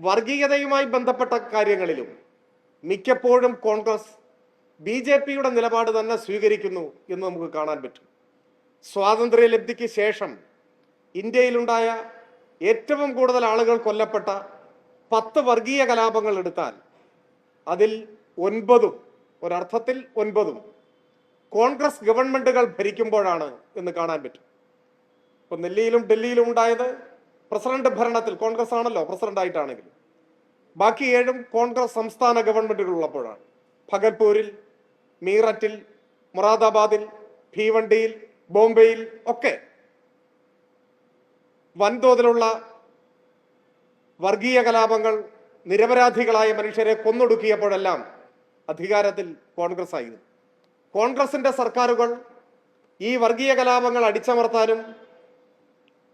വർഗീയതയുമായി ബന്ധപ്പെട്ട കാര്യങ്ങളിലും മിക്കപ്പോഴും കോൺഗ്രസ് ബി.ജെ.പിയുടെ നിലപാട് തന്നെ സ്വീകരിക്കുന്നു എന്ന് നമുക്ക് കാണാൻ പറ്റും. സ്വാതന്ത്ര്യലബ്ധിക്ക് ശേഷം ഇന്ത്യയിലുണ്ടായ ഏറ്റവും കൂടുതൽ ആളുകൾ കൊല്ലപ്പെട്ട 10 വർഗീയ കലാപങ്ങൾ എടുത്താൽ അതിൽ 9 ഒരർത്ഥത്തിൽ 9 കോൺഗ്രസ് ഗവൺമെന്റുകൾ ഭരിക്കുമ്പോഴാണ് എന്ന് കാണാൻ പറ്റും. ഇപ്പൊ നെല്ലിയിലും ഡൽഹിയിലും ഉണ്ടായത് പ്രസിഡന്റ് ഭരണത്തിൽ കോൺഗ്രസ് ആണല്ലോ പ്രസിഡന്റ് ആയിട്ടാണെങ്കിലും, ബാക്കി 7 കോൺഗ്രസ് സംസ്ഥാന ഗവൺമെന്റുകൾ ഉള്ളപ്പോഴാണ്. ഭഗൽപൂരിൽ, മീററ്റിൽ, മൊറാദാബാദിൽ, ഭീവണ്ടിയിൽ, ബോംബെയിൽ ഒക്കെ വൻതോതിലുള്ള വർഗീയ കലാപങ്ങൾ, നിരപരാധികളായ മനുഷ്യരെ കൊന്നൊടുക്കിയപ്പോഴെല്ലാം അധികാരത്തിൽ കോൺഗ്രസ് ആയിരുന്നു. കോൺഗ്രസിന്റെ സർക്കാരുകൾ ഈ വർഗീയ കലാപങ്ങൾ അടിച്ചമർത്താനും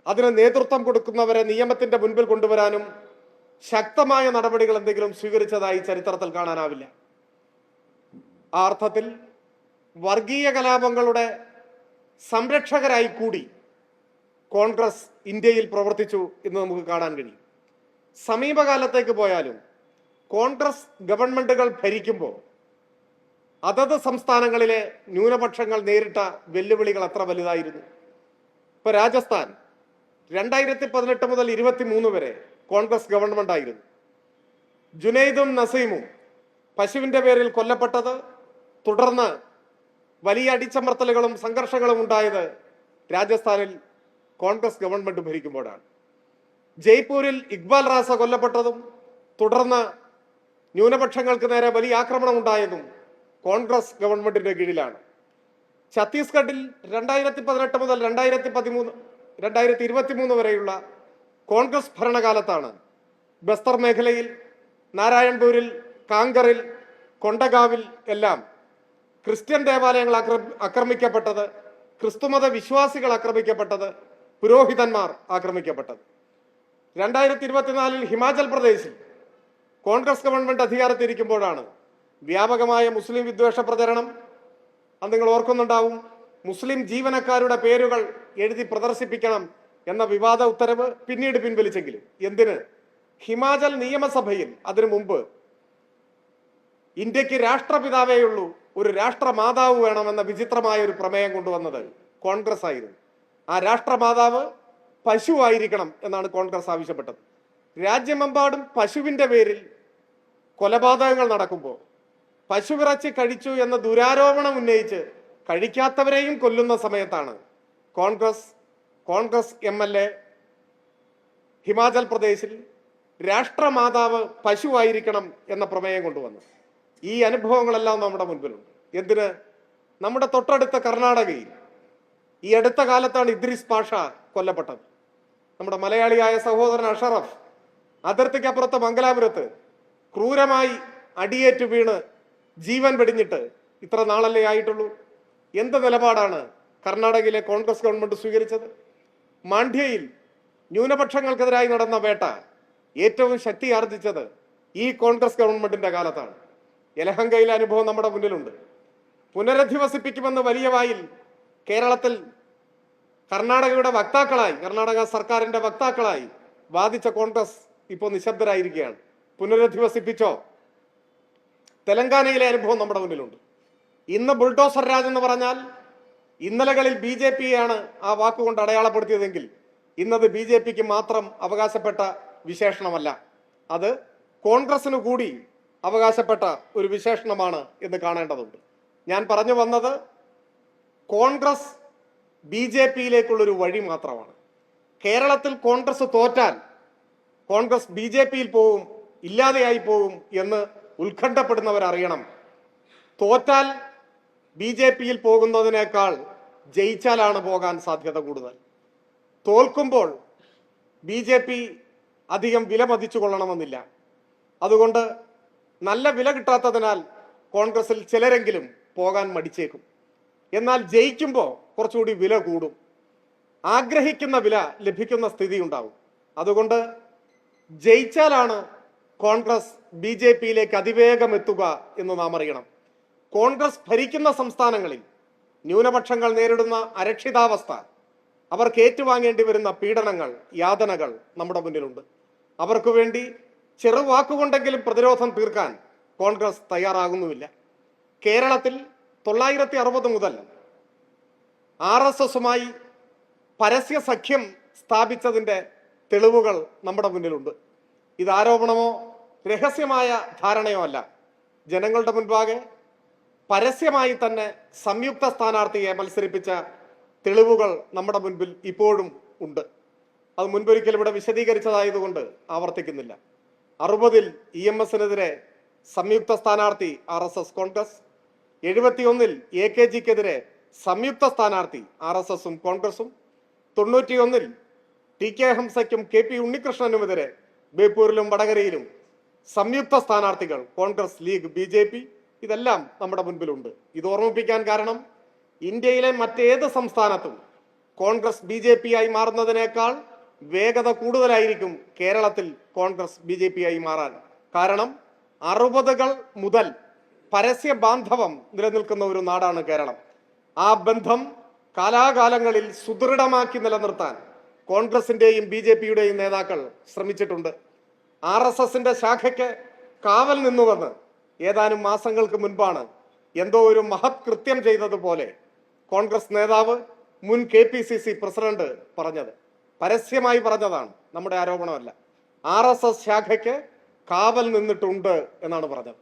അതിന് നേതൃത്വം കൊടുക്കുന്നവരെ നിയമത്തിന്റെ മുൻപിൽ കൊണ്ടുവരാനും ശക്തമായ നടപടികൾ എന്തെങ്കിലും സ്വീകരിച്ചതായി ചരിത്രത്തിൽ കാണാനാവില്ല. ആ അർത്ഥത്തിൽ വർഗീയ കലാപങ്ങളുടെ സംരക്ഷകരായി കൂടി കോൺഗ്രസ് ഇന്ത്യയിൽ പ്രവർത്തിച്ചു എന്ന് നമുക്ക് കാണാൻ കഴിയും. സമീപകാലത്തേക്ക് പോയാലും കോൺഗ്രസ് ഗവൺമെന്റുകൾ ഭരിക്കുമ്പോൾ അതത് സംസ്ഥാനങ്ങളിലെ ന്യൂനപക്ഷങ്ങൾ നേരിട്ട വെല്ലുവിളികൾ എത്ര വലുതായിരുന്നു. ഇപ്പൊ രാജസ്ഥാൻ 2018 മുതൽ 23 വരെ കോൺഗ്രസ് ഗവൺമെന്റ് ആയിരുന്നു. ജുനൈദും നസീമും പശുവിന്റെ പേരിൽ കൊല്ലപ്പെട്ടത്, തുടർന്ന് വലിയ അടിച്ചമർത്തലുകളും സംഘർഷങ്ങളും ഉണ്ടായത് രാജസ്ഥാനിൽ കോൺഗ്രസ് ഗവൺമെന്റ് ഭരിക്കുമ്പോഴാണ്. ജയ്പൂരിൽ ഇക്ബാൽ റാസ കൊല്ലപ്പെട്ടതും തുടർന്ന് ന്യൂനപക്ഷങ്ങൾക്ക് നേരെ വലിയ ആക്രമണം ഉണ്ടായതും കോൺഗ്രസ് ഗവൺമെന്റിന്റെ കീഴിലാണ്. ഛത്തീസ്ഗഡിൽ 2018 മുതൽ 2023 വരെയുള്ള കോൺഗ്രസ് ഭരണകാലത്താണ് ബസ്തർ മേഖലയിൽ, നാരായൺപൂരിൽ, കാങ്കറിൽ, കൊണ്ടഗാവിൽ എല്ലാം ക്രിസ്ത്യൻ ദേവാലയങ്ങൾ ആക്രമിക്കപ്പെട്ടത്, ക്രിസ്തുമത വിശ്വാസികൾ ആക്രമിക്കപ്പെട്ടത്, പുരോഹിതന്മാർ ആക്രമിക്കപ്പെട്ടത്. 2024 ഹിമാചൽ പ്രദേശിൽ കോൺഗ്രസ് ഗവൺമെന്റ് അധികാരത്തിരിക്കുമ്പോഴാണ് വ്യാപകമായ മുസ്ലിം വിദ്വേഷ പ്രചരണം. അത് നിങ്ങൾ ഓർക്കുന്നുണ്ടാവും. മുസ്ലിം ജീവനക്കാരുടെ പേരുകൾ എഴുതി പ്രദർശിപ്പിക്കണം എന്ന വിവാദ ഉത്തരവ് പിന്നീട് പിൻവലിച്ചെങ്കിലും എന്തിന്? ഹിമാചൽ നിയമസഭയിൽ അതിനു മുമ്പ് ഇന്ത്യക്ക് രാഷ്ട്രപിതാവേയുള്ളൂ, ഒരു രാഷ്ട്രമാതാവ് വേണമെന്ന വിചിത്രമായ ഒരു പ്രമേയം കൊണ്ടുവന്നത് കോൺഗ്രസ് ആയിരുന്നു. ആ രാഷ്ട്രമാതാവ് പശു ആയിരിക്കണം എന്നാണ് കോൺഗ്രസ് ആവശ്യപ്പെട്ടത്. രാജ്യമെമ്പാടും പശുവിന്റെ പേരിൽ കൊലപാതകങ്ങൾ നടക്കുമ്പോൾ പശുവിറച്ചി കഴിച്ചു എന്ന ദുരാരോപണം ഉന്നയിച്ച് കഴിക്കാത്തവരെയും കൊല്ലുന്ന സമയത്താണ് കോൺഗ്രസ് MLA ഹിമാചൽ പ്രദേശിൽ രാഷ്ട്രമാതാവ് പശു ആയിരിക്കണം എന്ന പ്രമേയം കൊണ്ടുവന്നത്. ഈ അനുഭവങ്ങളെല്ലാം നമ്മുടെ മുൻപിലുണ്ട്. എന്തിന്? നമ്മുടെ തൊട്ടടുത്ത കർണാടകയിൽ ഈ അടുത്ത കാലത്താണ് ഇദ്രിസ് പാഷ കൊല്ലപ്പെട്ടത്. നമ്മുടെ മലയാളിയായ സഹോദരൻ അഷറഫ് അതിർത്തിക്കപ്പുറത്ത് മംഗലാപുരത്ത് ക്രൂരമായി അടിയേറ്റു വീണ് ജീവൻ വെടിഞ്ഞിട്ട് ഇത്ര നാളല്ലേ ആയിട്ടുള്ളൂ. എന്ത് നിലപാടാണ് കർണാടകയിലെ കോൺഗ്രസ് ഗവൺമെന്റ് സ്വീകരിച്ചത്? മാണ്ഡ്യയിൽ ന്യൂനപക്ഷങ്ങൾക്കെതിരായി നടന്ന വേട്ട ഏറ്റവും ശക്തി ആർജിച്ചത് ഈ കോൺഗ്രസ് ഗവൺമെന്റിന്റെ കാലത്താണ്. യലഹങ്കയിലെ അനുഭവം നമ്മുടെ മുന്നിലുണ്ട്. പുനരധിവസിപ്പിക്കുമെന്ന് വലിയ വായിൽ കേരളത്തിൽ കർണാടക സർക്കാരിന്റെ വക്താക്കളായി വാദിച്ച കോൺഗ്രസ് ഇപ്പോൾ നിശബ്ദരായിരിക്കുകയാണ്. പുനരധിവസിപ്പിച്ചോ? തെലങ്കാനയിലെ അനുഭവം നമ്മുടെ മുന്നിലുണ്ട്. ഇന്ന് ബുൾഡോസർ രാജ് എന്ന് പറഞ്ഞാൽ ഇന്നലകളിൽ ബി.ജെ.പിയാണ് ആ വാക്കുകൊണ്ട് അടയാളപ്പെടുത്തിയതെങ്കിൽ ഇന്നത് ബി.ജെ.പിക്ക് മാത്രം അവകാശപ്പെട്ട വിശേഷണമല്ല, അത് കോൺഗ്രസിന് കൂടി അവകാശപ്പെട്ട ഒരു വിശേഷണമാണ് എന്ന് കാണേണ്ടതുണ്ട്. ഞാൻ പറഞ്ഞു വന്നത് കോൺഗ്രസ് ബി.ജെ.പിയിലേക്കുള്ളൊരു വഴി മാത്രമാണ്. കേരളത്തിൽ കോൺഗ്രസ് തോറ്റാൽ കോൺഗ്രസ് ബി.ജെ.പിയിൽ പോവും, ഇല്ലാതെയായി പോവും എന്ന് ഉത്കണ്ഠപ്പെടുന്നവരറിയണം. തോറ്റാൽ ബി.ജെ.പിയിൽ പോകുന്നതിനേക്കാൾ ജയിച്ചാലാണ് പോകാൻ സാധ്യത കൂടുതൽ. തോൽക്കുമ്പോൾ ബി.ജെ.പി അധികം വിലമതിച്ചു കൊള്ളണമെന്നില്ല. അതുകൊണ്ട് നല്ല വില കിട്ടാത്തതിനാൽ കോൺഗ്രസിൽ ചിലരെങ്കിലും പോകാൻ മടിച്ചേക്കും. എന്നാൽ ജയിക്കുമ്പോൾ കുറച്ചുകൂടി വില കൂടും, ആഗ്രഹിക്കുന്ന വില ലഭിക്കുന്ന സ്ഥിതി ഉണ്ടാവും. അതുകൊണ്ട് ജയിച്ചാലാണ് കോൺഗ്രസ് ബി.ജെ.പിയിലേക്ക് അതിവേഗം എത്തുക എന്ന് നാം അറിയണം. കോൺഗ്രസ് ഭരിക്കുന്ന സംസ്ഥാനങ്ങളിൽ ന്യൂനപക്ഷങ്ങൾ നേരിടുന്ന അരക്ഷിതാവസ്ഥ, അവർക്ക് ഏറ്റുവാങ്ങേണ്ടി വരുന്ന പീഡനങ്ങൾ, യാതനകൾ നമ്മുടെ മുന്നിലുണ്ട്. അവർക്ക് വേണ്ടി ചെറുവാക്കുകൊണ്ടെങ്കിലും പ്രതിരോധം തീർക്കാൻ കോൺഗ്രസ് തയ്യാറാകുന്നുമില്ല. കേരളത്തിൽ 960 മുതൽ RSSുമായി പരസ്യ സഖ്യം സ്ഥാപിച്ചതിൻ്റെ തെളിവുകൾ നമ്മുടെ മുന്നിലുണ്ട്. ഇത് ആരോപണമോ രഹസ്യമായ ധാരണയോ അല്ല. ജനങ്ങളുടെ മുൻപാകെ പരസ്യമായി തന്നെ സംയുക്ത സ്ഥാനാർത്ഥിയെ മത്സരിപ്പിച്ച തെളിവുകൾ നമ്മുടെ മുൻപിൽ ഇപ്പോഴും ഉണ്ട്. അത് മുൻപൊരിക്കലും ഇവിടെ വിശദീകരിച്ചതായതുകൊണ്ട് ആവർത്തിക്കുന്നില്ല. 60-ൽ EMSനെതിരെ സംയുക്ത സ്ഥാനാർത്ഥി RSS കോൺഗ്രസ്, 71-ൽ AKGക്കെതിരെ സംയുക്ത സ്ഥാനാർത്ഥി RSSും കോൺഗ്രസും, 91-ൽ TK ഹംസയ്ക്കും KP ഉണ്ണികൃഷ്ണനുമെതിരെ ബേപ്പൂരിലും വടകരയിലും സംയുക്ത സ്ഥാനാർത്ഥികൾ കോൺഗ്രസ്, ലീഗ്, BJP. ഇതെല്ലാം നമ്മുടെ മുൻപിലുണ്ട്. ഇത് ഓർമ്മിപ്പിക്കാൻ കാരണം ഇന്ത്യയിലെ മറ്റേത് സംസ്ഥാനത്തും കോൺഗ്രസ് BJP ആയി മാറുന്നതിനേക്കാൾ വേഗത കൂടുതലായിരിക്കും കേരളത്തിൽ കോൺഗ്രസ് BJP ആയി മാറാൻ. കാരണം 60കൾ മുതൽ പരസ്യ ബാന്ധവം നിലനിൽക്കുന്ന ഒരു നാടാണ് കേരളം. ആ ബന്ധം കാലാകാലങ്ങളിൽ സുദൃഢമാക്കി നിലനിർത്താൻ കോൺഗ്രസിന്റെയും BJPയുടെയും നേതാക്കൾ ശ്രമിച്ചിട്ടുണ്ട്. RSSന്റെ ശാഖയ്ക്ക് കാവൽ നിന്നുവെന്ന് ഏതാനും മാസങ്ങൾക്ക് മുൻപാണ് എന്തോ ഒരു മഹത് കൃത്യം ചെയ്തതുപോലെ കോൺഗ്രസ് നേതാവ്, മുൻ KPCC പ്രസിഡന്റ് പറഞ്ഞത്. പരസ്യമായി പറഞ്ഞതാണ്, നമ്മുടെ ആരോപണമല്ല. RSS ശാഖയ്ക്ക് കാവൽ നിന്നിട്ടുണ്ട് എന്നാണ് പറഞ്ഞത്.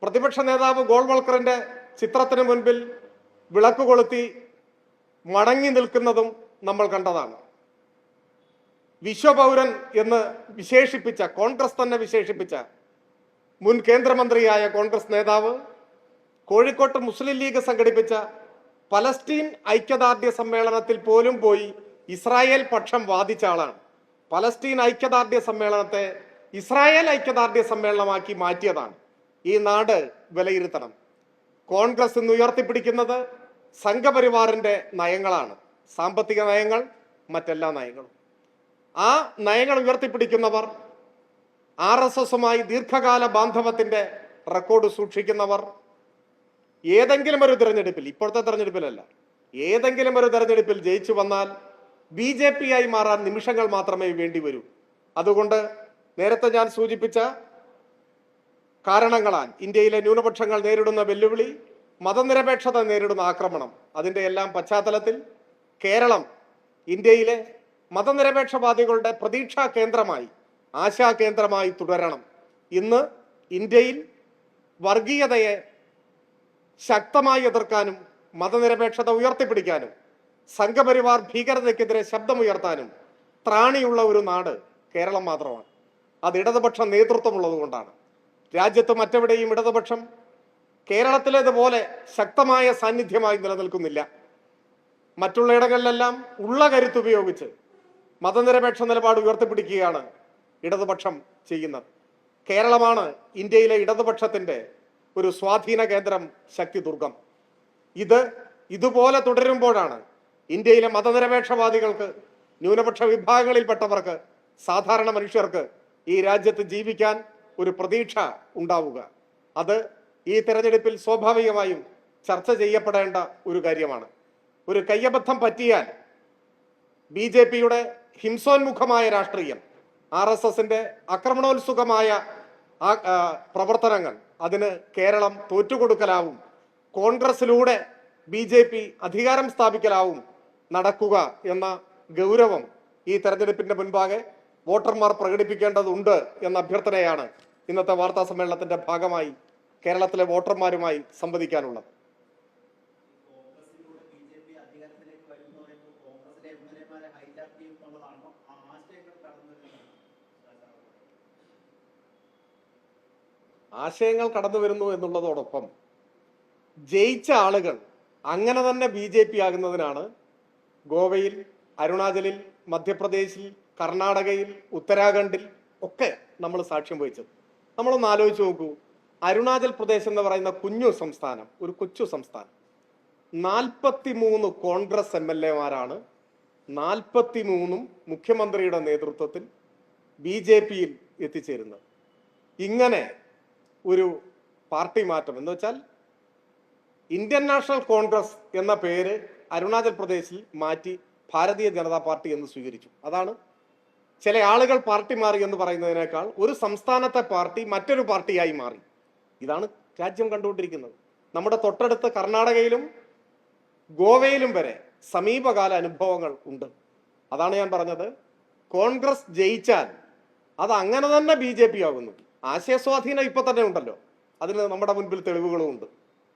പ്രതിപക്ഷ നേതാവ് ഗോൾവൾക്കറിന്റെ ചിത്രത്തിന് മുൻപിൽ വിളക്ക് കൊളുത്തി മടങ്ങി നിൽക്കുന്നതും നമ്മൾ കണ്ടതാണ്. വിശ്വപൗരൻ എന്ന് വിശേഷിപ്പിച്ച, കോൺഗ്രസ് തന്നെ വിശേഷിപ്പിച്ച മുൻ കേന്ദ്രമന്ത്രിയായ കോൺഗ്രസ് നേതാവ് കോഴിക്കോട്ട് മുസ്ലിം ലീഗ് സംഘടിപ്പിച്ച പലസ്തീൻ ഐക്യദാർഢ്യ സമ്മേളനത്തിൽ പോലും പോയി ഇസ്രായേൽ പക്ഷം വാദിച്ച ആളാണ്. പലസ്തീൻ ഐക്യദാർഢ്യ സമ്മേളനത്തെ ഇസ്രായേൽ ഐക്യദാർഢ്യ സമ്മേളനമാക്കി മാറ്റിയതാണ്. ഈ നാട് വിലയിരുത്തണം. കോൺഗ്രസ് ഇന്ന് ഉയർത്തിപ്പിടിക്കുന്നത് സംഘപരിവാറിന്റെ നയങ്ങളാണ്. സാമ്പത്തിക നയങ്ങൾ, മറ്റെല്ലാ നയങ്ങളും. ആ നയങ്ങൾ ഉയർത്തിപ്പിടിക്കുന്നവർ, RSSുമായി ദീർഘകാല ബാന്ധവത്തിന്റെ റെക്കോർഡ് സൂക്ഷിക്കുന്നവർ ഏതെങ്കിലും ഒരു തെരഞ്ഞെടുപ്പിൽ, ഇപ്പോഴത്തെ തെരഞ്ഞെടുപ്പിലല്ല, ഏതെങ്കിലും ഒരു തെരഞ്ഞെടുപ്പിൽ ജയിച്ചു വന്നാൽ BJP ആയി മാറാൻ നിമിഷങ്ങൾ മാത്രമേ വേണ്ടി വരൂ. അതുകൊണ്ട് നേരത്തെ ഞാൻ സൂചിപ്പിച്ച കാരണങ്ങളാൽ ഇന്ത്യയിലെ ന്യൂനപക്ഷങ്ങൾ നേരിടുന്ന വെല്ലുവിളി, മതനിരപേക്ഷത നേരിടുന്ന ആക്രമണം, അതിൻ്റെ എല്ലാം പശ്ചാത്തലത്തിൽ കേരളം ഇന്ത്യയിലെ മതനിരപേക്ഷവാദികളുടെ പ്രതീക്ഷാ കേന്ദ്രമായി, ആശാ കേന്ദ്രമായി തുടരണം. ഇന്ന് ഇന്ത്യയിൽ വർഗീയതയെ ശക്തമായി എതിർക്കാനും മതനിരപേക്ഷത ഉയർത്തിപ്പിടിക്കാനും സംഘപരിവാർ ഭീകരതയ്ക്കെതിരെ ശബ്ദമുയർത്താനും ത്രാണിയുള്ള ഒരു നാട് കേരളം മാത്രമാണ്. അത് ഇടതുപക്ഷ നേതൃത്വമുള്ളതുകൊണ്ടാണ്. രാജ്യത്ത് മറ്റെവിടെയും ഇടതുപക്ഷം കേരളത്തിലേതുപോലെ ശക്തമായ സാന്നിധ്യമായി നിലനിൽക്കുന്നില്ല. മറ്റുള്ളയിടങ്ങളിലെല്ലാം ഉള്ള കരുത്തുപയോഗിച്ച് മതനിരപേക്ഷ നിലപാട് ഉയർത്തിപ്പിടിക്കുകയാണ് ഇടതുപക്ഷം ചെയ്യുന്നത്. കേരളമാണ് ഇന്ത്യയിലെ ഇടതുപക്ഷത്തിന്റെ ഒരു സ്വാധീന കേന്ദ്രം, ശക്തി ദുർഗം. ഇതുപോലെ തുടരുമ്പോഴാണ് ഇന്ത്യയിലെ മതനിരപേക്ഷവാദികൾക്ക്, ന്യൂനപക്ഷ വിഭാഗങ്ങളിൽപ്പെട്ടവർക്ക്, സാധാരണ മനുഷ്യർക്ക് ഈ രാജ്യത്ത് ജീവിക്കാൻ ഒരു പ്രതീക്ഷ ഉണ്ടാവുക. അത് ഈ തെരഞ്ഞെടുപ്പിൽ സ്വാഭാവികമായും ചർച്ച ചെയ്യപ്പെടേണ്ട ഒരു കാര്യമാണ്. ഒരു കയ്യബദ്ധം പറ്റിയാൽ BJPയുടെ ഹിംസോന്മുഖമായ രാഷ്ട്രീയം, RSSന്റെ ആക്രമണോത്സുകമായ പ്രവർത്തനങ്ങൾ, അതിന് കേരളം തോറ്റുകൊടുക്കലാവും. കോൺഗ്രസിലൂടെ BJP അധികാരം സ്ഥാപിക്കലാവും നടക്കുക എന്ന ഗൗരവം ഈ തെരഞ്ഞെടുപ്പിന്റെ മുൻപാകെ വോട്ടർമാർ പ്രകടിപ്പിക്കേണ്ടതുണ്ട് എന്ന അഭ്യർത്ഥനയാണ് ഇന്നത്തെ വാർത്താ സമ്മേളനത്തിന്റെ ഭാഗമായി കേരളത്തിലെ വോട്ടർമാരുമായി സംവദിക്കാനുള്ളത്. ആശയങ്ങൾ കടന്നു വരുന്നു എന്നുള്ളതോടൊപ്പം ജയിച്ച ആളുകൾ അങ്ങനെ തന്നെ BJP ആകുന്നതിനാണ് ഗോവയിൽ, അരുണാചലിൽ, മധ്യപ്രദേശിൽ, കർണാടകയിൽ, ഉത്തരാഖണ്ഡിൽ ഒക്കെ നമ്മൾ സാക്ഷ്യം വഹിച്ചത്. നമ്മളൊന്ന് ആലോചിച്ച് നോക്കൂ. അരുണാചൽ പ്രദേശ് എന്ന് പറയുന്ന കുഞ്ഞു സംസ്ഥാനം, ഒരു കൊച്ചു സംസ്ഥാനം, 43 കോൺഗ്രസ് MLAമാരാണ് 43 മുഖ്യമന്ത്രിയുടെ നേതൃത്വത്തിൽ BJPയിൽ എത്തിച്ചേരുന്നത്. ഇങ്ങനെ ഒരു പാർട്ടി മാറ്റം എന്ന് വെച്ചാൽ ഇന്ത്യൻ നാഷണൽ കോൺഗ്രസ് എന്ന പേര് അരുണാചൽ പ്രദേശിൽ മാറ്റി ഭാരതീയ ജനതാ പാർട്ടി എന്ന് സ്വീകരിച്ചു. അതാണ് ചില ആളുകൾ പാർട്ടി മാറി എന്ന് പറയുന്നതിനേക്കാൾ ഒരു സംസ്ഥാനത്തെ പാർട്ടി മറ്റൊരു പാർട്ടിയായി മാറി. ഇതാണ് രാജ്യം കണ്ടുകൊണ്ടിരിക്കുന്നത്. നമ്മുടെ തൊട്ടടുത്ത് കർണാടകയിലും ഗോവയിലും വരെ സമീപകാല അനുഭവങ്ങൾ ഉണ്ട്. അതാണ് ഞാൻ പറഞ്ഞത്, കോൺഗ്രസ് ജയിച്ചാൽ അത് അങ്ങനെ തന്നെ BJP ആകുന്നു. ആശയസ്വാധീനം ഇപ്പൊ തന്നെ ഉണ്ടല്ലോ, അതിന് നമ്മുടെ മുൻപിൽ തെളിവുകളും ഉണ്ട്.